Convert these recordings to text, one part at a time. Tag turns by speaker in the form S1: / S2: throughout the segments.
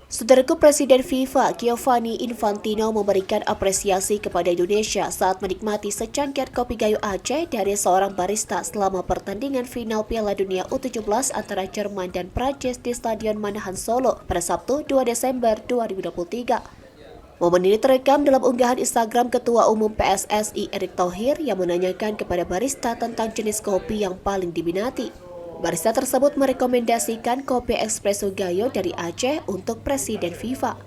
S1: Saudaraku, Presiden FIFA Giovanni Infantino memberikan apresiasi kepada Indonesia saat menikmati secangkir kopi Gayo Aceh dari seorang barista selama pertandingan final Piala Dunia U17 antara Jerman dan Prancis di Stadion Manahan Solo pada Sabtu 2 Desember 2023. Momen ini terekam dalam unggahan Instagram Ketua Umum PSSI Erick Thohir yang menanyakan kepada barista tentang jenis kopi yang paling diminati. Barista tersebut merekomendasikan kopi espresso Gayo dari Aceh untuk Presiden FIFA.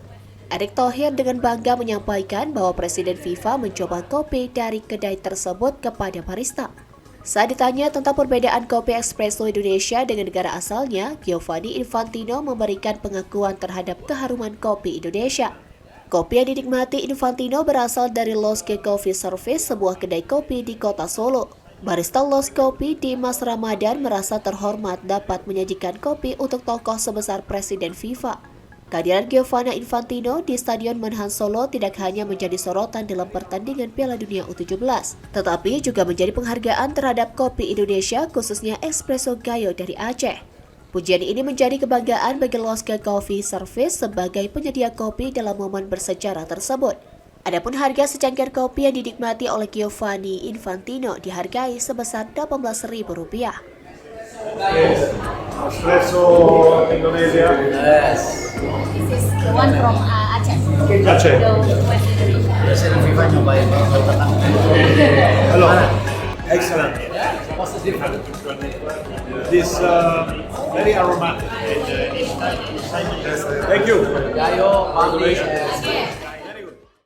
S1: Erick Thohir dengan bangga menyampaikan bahwa Presiden FIFA mencoba kopi dari kedai tersebut kepada barista. Saat ditanya tentang perbedaan kopi espresso Indonesia dengan negara asalnya, Giovanni Infantino memberikan pengakuan terhadap keharuman kopi Indonesia. Kopi yang dinikmati Infantino berasal dari Loske Coffee Service, sebuah kedai kopi di kota Solo. Barista Los Kopi Dimas Ramadan merasa terhormat dapat menyajikan kopi untuk tokoh sebesar Presiden FIFA. Kehadiran Giovanni Infantino di Stadion Manahan Solo tidak hanya menjadi sorotan dalam pertandingan Piala Dunia U17, tetapi juga menjadi penghargaan terhadap kopi Indonesia, khususnya espresso Gayo dari Aceh. Pujian ini menjadi kebanggaan bagi Loske Coffee Service sebagai penyedia kopi dalam momen bersejarah tersebut. Adapun harga secangkir kopi yang dinikmati oleh Giovanni Infantino dihargai sebesar Rp18.000.
S2: Espresso Indonesia.
S3: Yes.
S4: This is the one from Aceh.
S2: Aceh.
S4: The West Indonesia.
S3: Presiden FIFA nyobain
S2: Hello. Excellent.
S3: What's the difference?
S2: This very aromatic. Thank you.
S3: Gayo, Bangladesh,